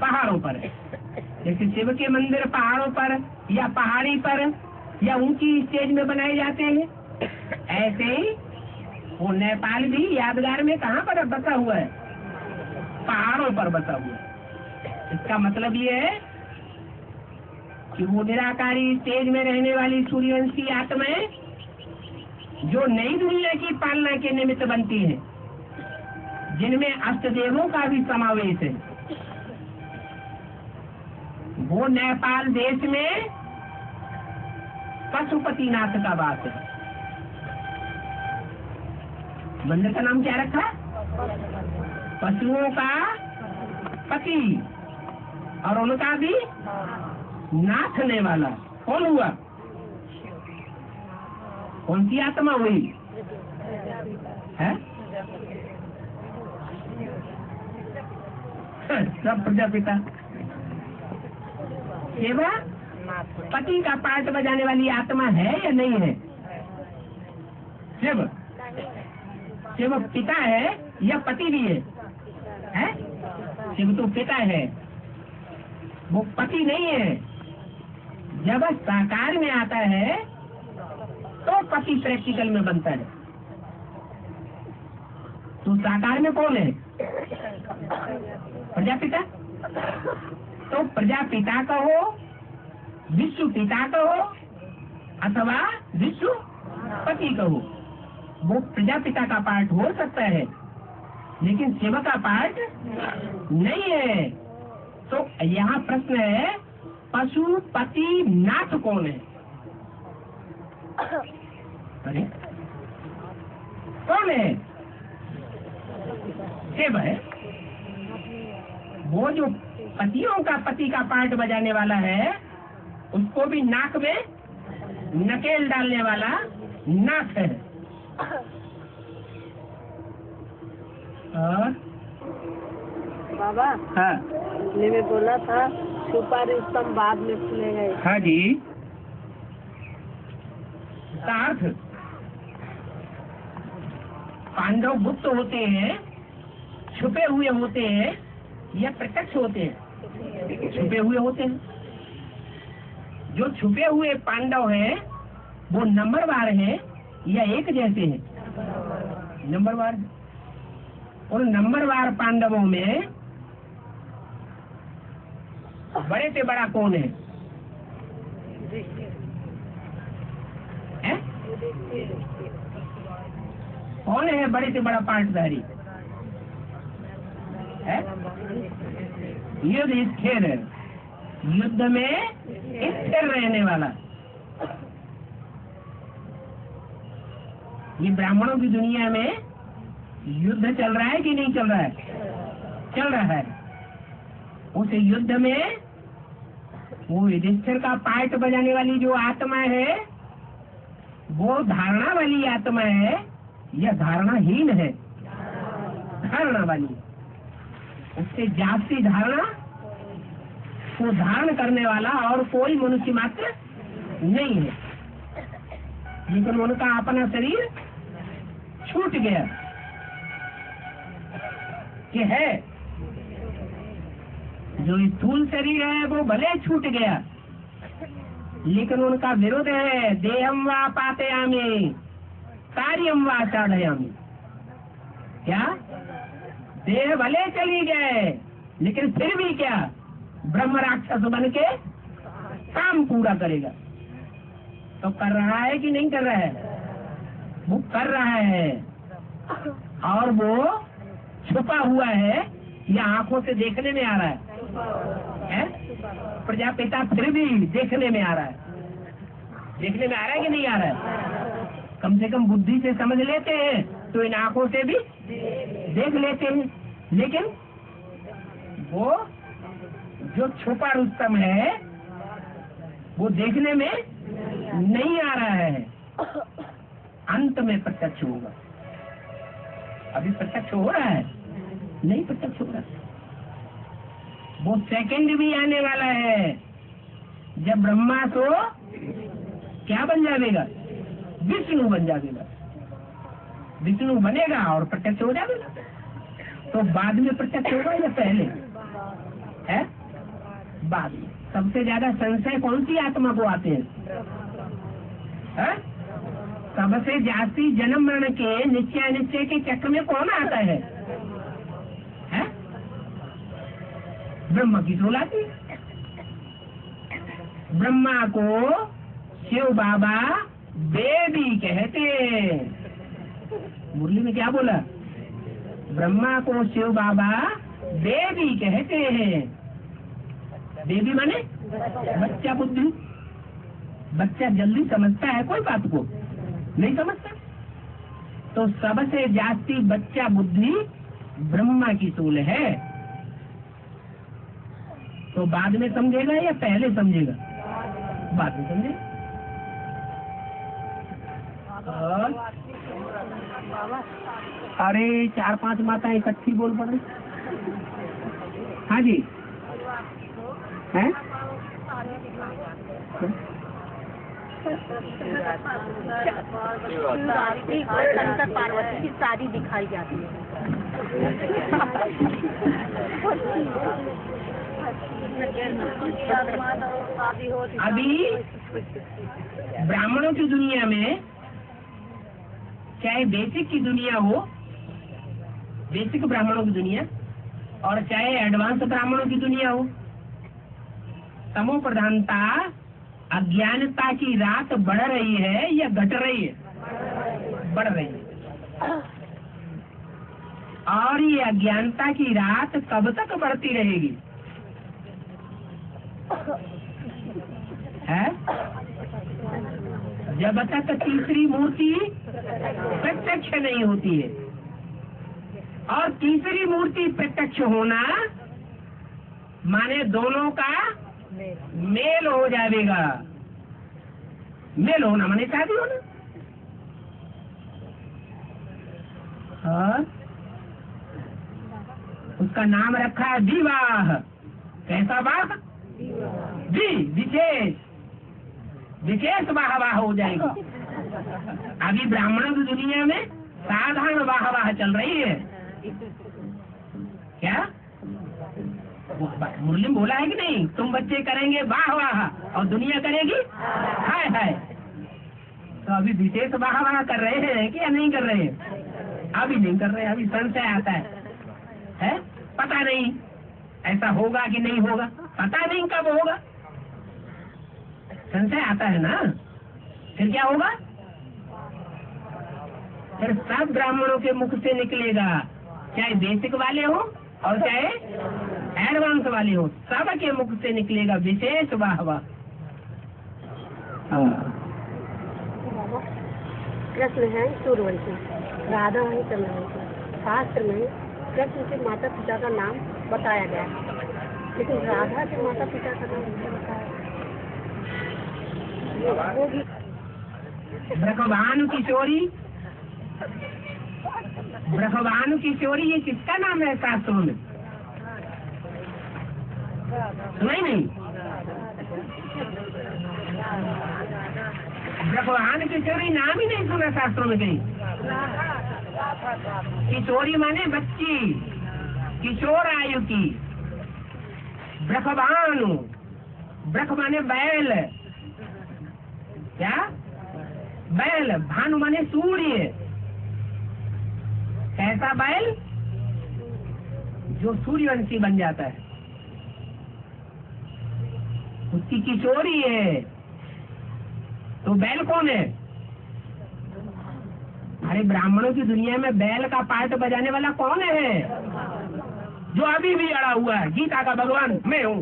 पहाड़ों पर है। जैसे शिव के मंदिर पहाड़ों पर या पहाड़ी पर या ऊंची स्टेज में बनाए जाते हैं, ऐसे ही वो नेपाल भी यादगार में कहाँ पर बसा हुआ है? पहाड़ों पर बसा हुआ है। इसका मतलब ये है कि वो निराकारी स्टेज में रहने वाली सूर्यवंशी आत्माएं जो नई दुनिया की पालना के निमित्त बनती है, जिनमें अष्टदेवों का भी समावेश है, वो नेपाल देश में पशुपतिनाथ का वास है। मंदिर का नाम क्या रखा? पशुओं का पति, और उनका भी नाथने वाला। कौन हुआ? कौन सी आत्मा हुई है? सब प्रजापिता। सेवा पति का पार्ट बजाने वाली आत्मा है या नहीं है? शिव शिव पिता है या पति भी है? शिव तो पिता है, वो पति नहीं है। जब साकार में आता है तो पति प्रैक्टिकल में बनता है। तो साकार में कौन है? प्रजापिता। तो प्रजापिता कहो, विश्व पिता कहो, अथवा विश्व पति कहो, वो प्रजापिता का पार्ट हो सकता है, लेकिन शिव का पार्ट नहीं है। तो यहाँ प्रश्न है, पशुपति नाथ कौन है? अरे कौन है? शिव है। वो जो पतियों का पति का पार्ट बजाने वाला है, उसको भी नाक में नकेल डालने वाला नाथ है। और बाबा, हाँ ने बोला था सुपारी स्तंभ बाद में खुले गए। हाँ जी, अर्थ पांडव गुप्त होते हैं, छुपे हुए होते हैं या प्रत्यक्ष होते हैं? छुपे हुए होते हैं। जो छुपे हुए पांडव हैं वो नंबरवार हैं या एक जैसे हैं? नंबरवार। और नंबरवार पांडवों में बड़े से बड़ा कौन है? कौन है बड़े से बड़ा पार्टधारी? युद्ध स्थिर, युद्ध में स्थिर रहने वाला। ये ब्राह्मणों की दुनिया में युद्ध चल रहा है कि नहीं चल रहा है? चल रहा है। उस युद्ध में वो युधिष्ठिर का पार्ट बजाने वाली जो आत्मा है, वो धारणा वाली आत्मा है या धारणाहीन है? धारणा वाली। उससे जाति धारणा को धारण करने वाला और कोई मनुष्य मात्र नहीं है, लेकिन उनका अपना शरीर छूट गया कि है। जो स्थूल शरीर है वो भले छूट गया, लेकिन उनका विरोध है। देहम वा पातयामि कार्यम वा साधयामि। क्या? देह भले चली गए, लेकिन फिर भी क्या? ब्रह्म राक्षस बन के काम पूरा करेगा। तो कर रहा है कि नहीं कर रहा है? वो कर रहा है, और वो छुपा हुआ है या आंखों से देखने में आ रहा है? प्रजापिता फिर भी देखने में आ रहा है, देखने में आ रहा है कि नहीं आ रहा है? कम से कम बुद्धि से समझ लेते हैं तो इन आंखों से भी देख लेते हैं, लेकिन वो जो छुपा रुस्तम है वो देखने में नहीं आ रहा है, अंत में प्रत्यक्ष होगा। अभी प्रत्यक्ष हो रहा है? नहीं प्रत्यक्ष हो रहा। वो सेकंड भी आने वाला है जब ब्रह्मा तो क्या बन जाएगा? विष्णु बन जाएगा। विष्णु बनेगा और प्रत्यक्ष हो जाएगा। तो बाद में प्रत्यक्ष होगा या पहले है? बाद में। सबसे ज्यादा संशय कौन सी आत्मा को आते हैं? सबसे जास्ती जन्म मरण के निश्चय निश्चय के चक्र में कौन आता है? ब्रह्मा की सोल आती है। ब्रह्मा को शिव बाबा बेबी कहते हैं। मुरली में क्या बोला? ब्रह्मा को शिव बाबा बेबी कहते हैं। बेबी माने बच्चा बुद्धि। बच्चा जल्दी समझता है कोई बात को? नहीं समझता। तो सबसे जास्ती बच्चा बुद्धि ब्रह्मा की सोल है। तो बाद में समझेगा या पहले समझेगा? बाद में समझेगा। अरे 4-5 माताएं इकट्ठी बोल पड़े। हाँ जी हैं? शंकर पार्वती की शादी दिखाई जाती है। अभी ब्राह्मणों की दुनिया में, चाहे बेसिक की दुनिया हो, बेसिक ब्राह्मणों की दुनिया, और चाहे एडवांस ब्राह्मणों की दुनिया हो, तमो प्रधानता अज्ञानता की रात बढ़ रही है या घट रही है? बढ़ रही है। और ये अज्ञानता की रात कब तक बढ़ती रहेगी? है? जब तक तीसरी मूर्ति प्रत्यक्ष नहीं होती है। और तीसरी मूर्ति प्रत्यक्ष होना माने दोनों का मेल हो जाएगा। मेल होना माने शादी होना। हाँ? उसका नाम रखा है विवाह। कैसा वाह? जी, विशेष विशेष वाह वाह हो जाएगा। अभी ब्राह्मणों की दुनिया में साधारण वाह वाह चल रही है। क्या मुरली बोला है कि नहीं? तुम बच्चे करेंगे वाह वाह और दुनिया करेगी हाय हाय। तो अभी विशेष वाह वाह कर रहे हैं कि या नहीं कर रहे हैं? अभी नहीं कर रहे हैं। अभी संशय आता है? पता नहीं ऐसा होगा कि नहीं होगा, पता नहीं कब होगा। संशय आता है ना। फिर क्या होगा? फिर सब ब्राह्मणों के मुख से निकलेगा, चाहे बेसिक वाले हो और चाहे एडवांस वाले हो, सब के मुख से निकलेगा विशेष वाह वाह। कृष्ण है सूर्यवंशी, राधा है चंद्रवंशी। शास्त्र में कृष्ण के माता पिता का नाम बताया गया है, लेकिन राधा के माता पिता का नाम नहीं बताया। वो भी ब्रह्मभानु किशोरी, ब्रह्मभानु किशोरी ये किसका नाम है शास्त्रों में? सुना ही नहीं? ब्रह्मभानु किशोरी नाम ही नहीं सुना शास्त्रों में कहीं। किशोरी माने बच्ची, किशोर आयु की। ब्रह्मभानु, ब्रह्म माने बैल। क्या? बैल। भानु माने सूर्य। कैसा बैल? जो सूर्यवंशी बन जाता है, उसकी किशोरी है। तो बैल कौन है? अरे ब्राह्मणों की दुनिया में बैल का पार्ट बजाने वाला कौन है? जो अभी भी अड़ा हुआ है, गीता का भगवान मैं हूँ।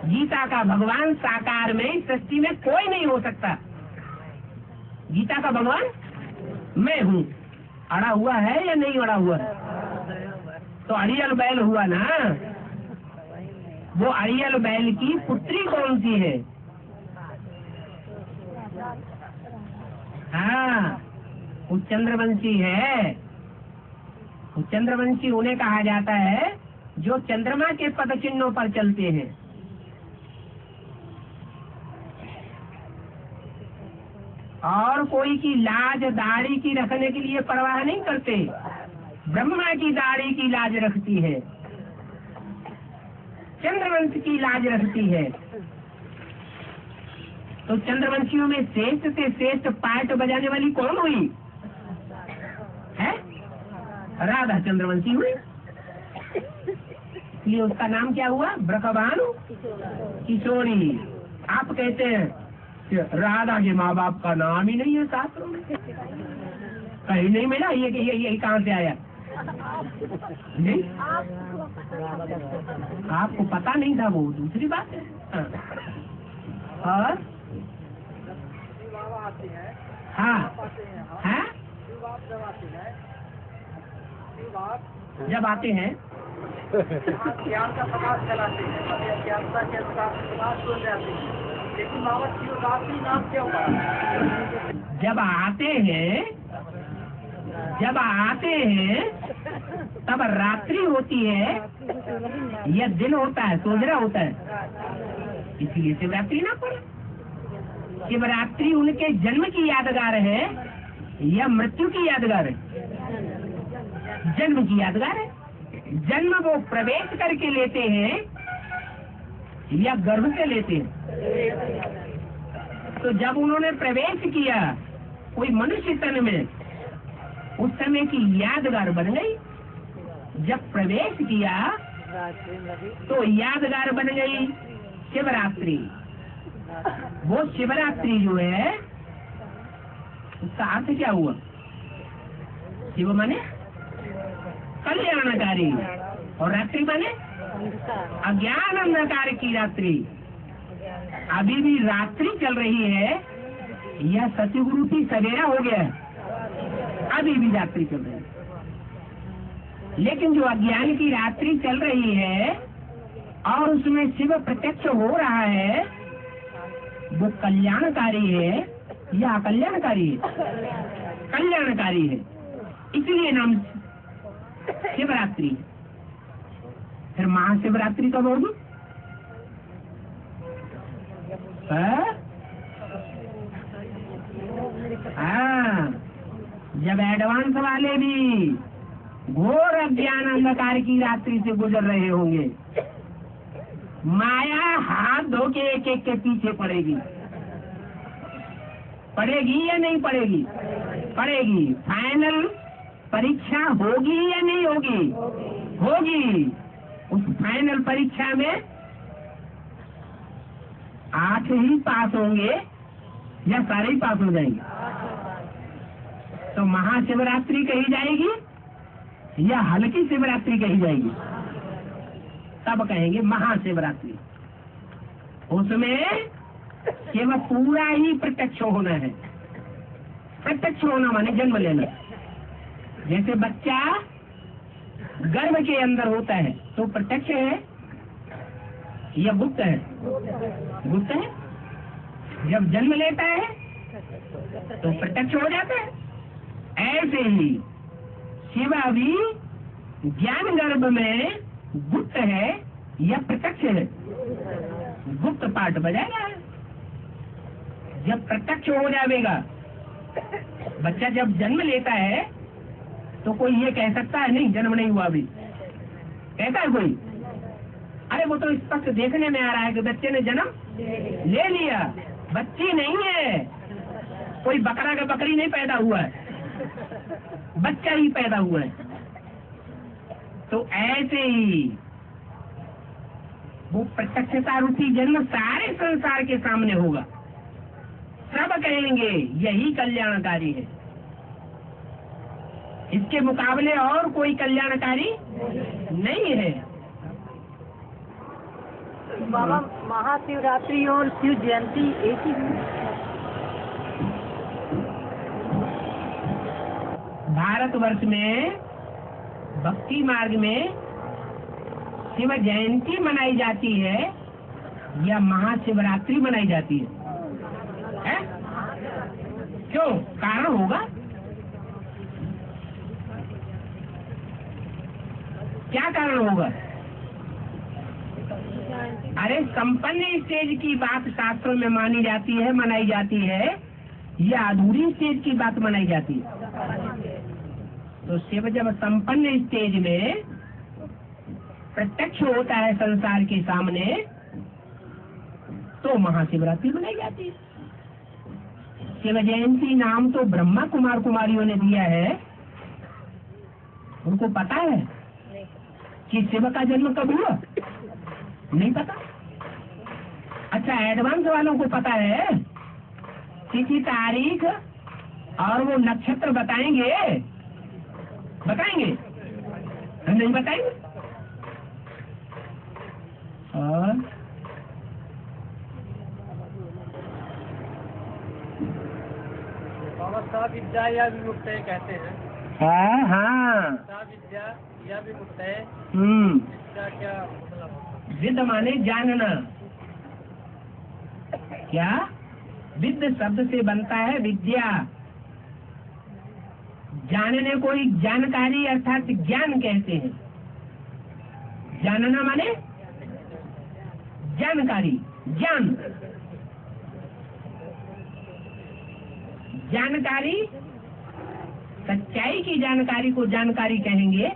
गीता का भगवान साकार में इस सृष्टि में कोई नहीं हो सकता। गीता का भगवान मैं हूँ। अड़ा हुआ है या नहीं अड़ा हुआ? तो अड़ियल बैल हुआ ना। वो अड़ियल बैल की पुत्री कौन सी है? हाँ, वो चंद्रवंशी है। वो चंद्रवंशी उन्हें कहा जाता है जो चंद्रमा के पद चिन्हों पर चलते हैं। और कोई की लाज दाढ़ी की रखने के लिए परवाह नहीं करते। ब्रह्मा की दाढ़ी की लाज रखती है, चंद्रवंश की लाज रखती है। तो चंद्रवंशियों में श्रेष्ठ से श्रेष्ठ पाठ बजाने वाली कौन हुई है? राधा चंद्रवंशी हुई। इसलिए उसका नाम क्या हुआ? ब्रखभानु किशोरी। आप कहते हैं कि राधा के माँ बाप का नाम ही नहीं है शास्त्रों में, कहीं नहीं मिला। ये कहाँ से आया? नहीं, आपको पता नहीं था, वो दूसरी बात है। और हाँ हाँ, जब आते हैं ज्ञान का प्रकाश चलाते हैं, ज्ञानता के अनुसार प्रकाश हो जाते हैं, लेकिन बाबा शिवरात्रि नाम क्यों पड़ा? जब आते हैं तब रात्रि होती है या दिन होता है, सोजरा होता है, इसलिए शिवरात्रि ना पड़े। शिवरात्रि उनके जन्म की यादगार है या मृत्यु की यादगार है? जन्म की यादगार है। जन्म वो प्रवेश करके लेते हैं या गर्भ से लेते हैं? तो जब उन्होंने प्रवेश किया कोई मनुष्य तन में, उस समय की यादगार बन गई। जब प्रवेश किया तो यादगार बन गई शिवरात्रि। वो शिवरात्रि जो है उसका अर्थ क्या हुआ? शिव माने कल्याणकारी और रात्रि माने अज्ञान अंधकार की रात्रि। अभी भी रात्रि चल रही है या सतयुग की सवेरा हो गया है? अभी भी रात्रि चल रही है। लेकिन जो अज्ञान की रात्रि चल रही है और उसमें शिव प्रत्यक्ष हो रहा है, वो कल्याणकारी है या अकल्याणकारी है? कल्याणकारी है, इसलिए नाम शिवरात्रि। फिर महाशिवरात्रि कब होगी? हाँ, जब एडवांस वाले भी घोर अज्ञान अंधकार की रात्रि से गुजर रहे होंगे, माया हाथ धो के एक एक के पीछे पड़ेगी। पड़ेगी या नहीं पड़ेगी? पड़ेगी। फाइनल परीक्षा होगी या नहीं होगी? होगी। उस फाइनल परीक्षा में 8 ही पास होंगे या सारे ही पास हो जाएंगे? तो महाशिवरात्रि कही जाएगी या हल्की शिवरात्रि कही जाएगी? तब कहेंगे महाशिवरात्रि। उसमें केवल पूरा ही प्रत्यक्ष होना है। प्रत्यक्ष होना माने जन्म लेना। जैसे बच्चा गर्भ के अंदर होता है तो प्रत्यक्ष है या गुप्त है? गुप्त है। जब जन्म लेता है तो प्रत्यक्ष हो जाता है। ऐसे ही शिव भी ज्ञान गर्भ में गुप्त है या प्रत्यक्ष है? गुप्त पाठ बजाएगा। जब प्रत्यक्ष हो जाएगा, बच्चा जब जन्म लेता है तो कोई ये कह सकता है नहीं जन्म नहीं हुआ अभी? कहता है कोई? अरे वो तो स्पष्ट देखने में आ रहा है कि बच्चे ने जन्म ले लिया। बच्ची नहीं है, कोई बकरा का बकरी नहीं पैदा हुआ है, बच्चा ही पैदा हुआ है। तो ऐसे ही वो प्रत्यक्षता रूपी जन्म सारे संसार के सामने होगा। सब कहेंगे यही कल्याणकारी है, इसके मुकाबले और कोई कल्याणकारी नहीं है। बाबा महाशिवरात्रि और शिव जयंती एक ही है? भारतवर्ष में भक्ति मार्ग में शिव जयंती मनाई जाती है या महाशिवरात्रि मनाई जाती है? क्यों? कारण होगा। क्या कारण होगा? अरे संपन्न स्टेज की बात शास्त्रों में मानी जाती है, मनाई जाती है, या अधूरी स्टेज की बात मनाई जाती है? तो शिव जब संपन्न स्टेज में प्रत्यक्ष होता है संसार के सामने तो महाशिवरात्रि मनाई जाती है। शिव जयंती नाम तो ब्रह्मा कुमार कुमारियों ने दिया है। उनको पता है कि शिव का जन्म कब हुआ? नहीं पता। अच्छा, एडवांस वालों को पता है, तिथि तारीख और वो नक्षत्र बताएंगे? हम नहीं बताएंगे। और सा विद्या या विमुक्त कहते हैं। हाँ, सा विद्या या विमुक्त है, इसका क्या मतलब? विद माने जानना। क्या? विद शब्द से बनता है विद्या। जानने को ही जानकारी अर्थात ज्ञान कहते हैं। जानना माने जानकारी, ज्ञान। जानकारी, सच्चाई की जानकारी को जानकारी कहेंगे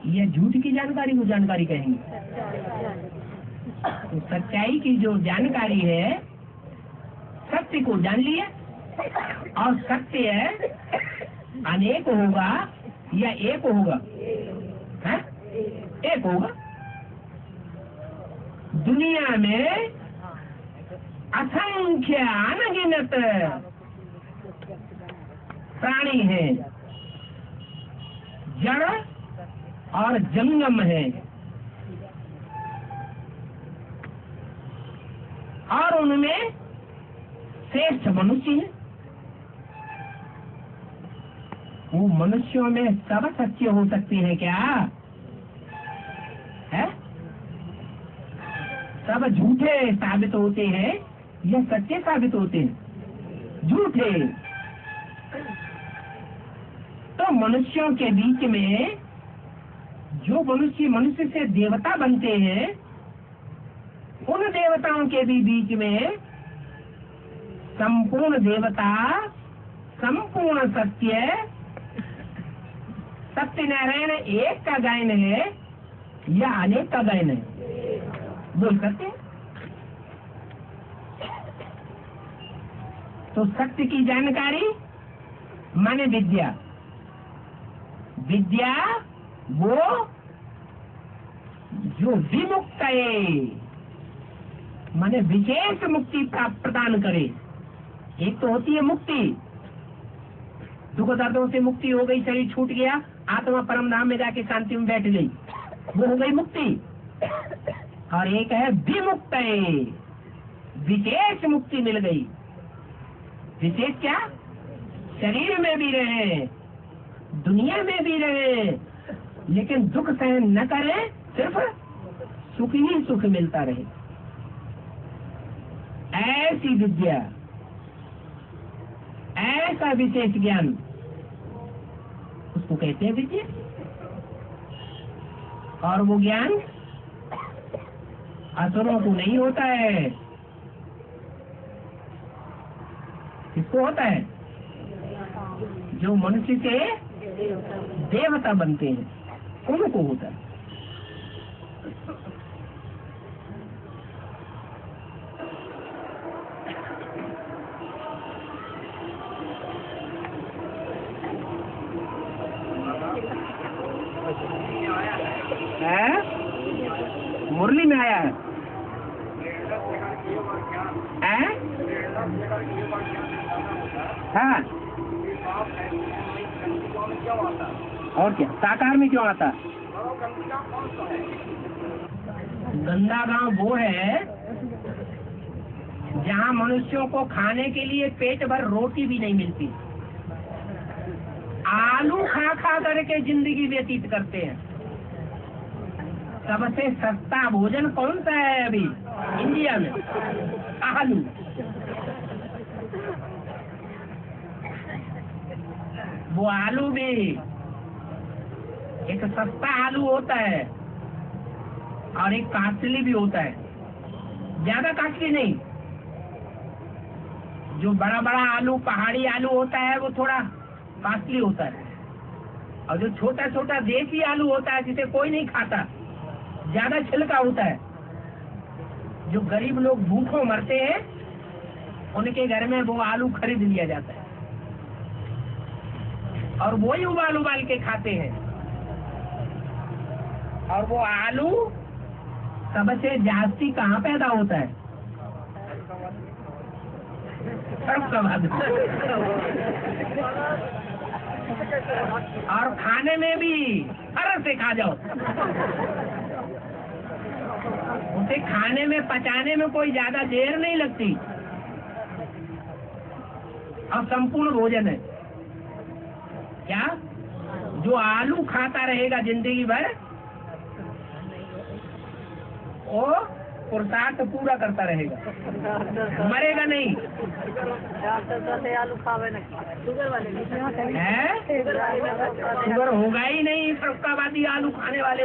या झूठ की जानकारी को जानकारी कहेंगे? तो सच्चाई की जो जानकारी है, सत्य को जान लिया, और सत्य अनेक होगा या एक होगा? है? एक होगा। दुनिया में असंख्य अनगिनत प्राणी है, जड़ और जंगम है, और उनमें श्रेष्ठ मनुष्य है। वो मनुष्यों में सब सत्य हो सकते हैं क्या? है? सब झूठे साबित होते हैं या सच्चे साबित होते हैं? झूठे। तो मनुष्यों के बीच में जो मनुष्य से देवता बनते हैं, उन देवताओं के भी बीच में संपूर्ण देवता, संपूर्ण सत्य, सत्यनारायण एक का गायन है या अनेक का गायन है? बोल सकते हैं? तो सत्य की जानकारी माने विद्या। विद्या वो जो विमुक्त है, माने विशेष मुक्ति प्राप्त प्रदान करे। एक तो होती है मुक्ति, दुख दर्दों से मुक्ति हो गई, शरीर छूट गया, आत्मा परम धाम में जाके शांति में बैठ गई, वो हो गई मुक्ति। और एक है विमुक्त, विशेष मुक्ति मिल गई। विशेष क्या? शरीर में भी रहे, दुनिया में भी रहे, लेकिन दुख सहन न करे, सिर्फ सुख ही सुख मिलता रहे। ऐसी विद्या, ऐसा विशेष ज्ञान, उसको कहते हैं विद्या। और वो ज्ञान असुरों को नहीं होता है। किसको होता है? जो मनुष्य से देवता बनते हैं, उनको होता है। मुरली में आया है? हाँ, और क्या? साकार में क्यों आता? गंदा गांव वो है जहाँ मनुष्यों को खाने के लिए पेट भर रोटी भी नहीं मिलती, आलू खा खा करके जिंदगी व्यतीत करते हैं। सबसे सस्ता भोजन कौन सा है अभी इंडिया में? आलू। वो आलू भी एक सस्ता आलू होता है और एक कास्टली भी होता है। ज्यादा कास्टली नहीं, जो बड़ा बड़ा आलू पहाड़ी आलू होता है वो थोड़ा कास्टली होता है, और जो छोटा छोटा देसी आलू होता है जिसे कोई नहीं खाता, ज्यादा छिलका होता है। जो गरीब लोग भूखों मरते हैं उनके घर में वो आलू खरीद लिया जाता है और वो ही उबाल उबाल के खाते हैं। और वो आलू सबसे जास्ती कहाँ पैदा होता है? और खाने में भी हर से खा जाओ, उसे खाने में पचाने में कोई ज्यादा देर नहीं लगती और संपूर्ण भोजन है। क्या जो आलू खाता रहेगा जिंदगी भर वो पुरुषार्थ पूरा करता रहेगा, मरेगा नहीं। आलू खावे ना शुगर वाले है, शुगर होगा ही नहीं, उसका बाद ही आलू खाने वाले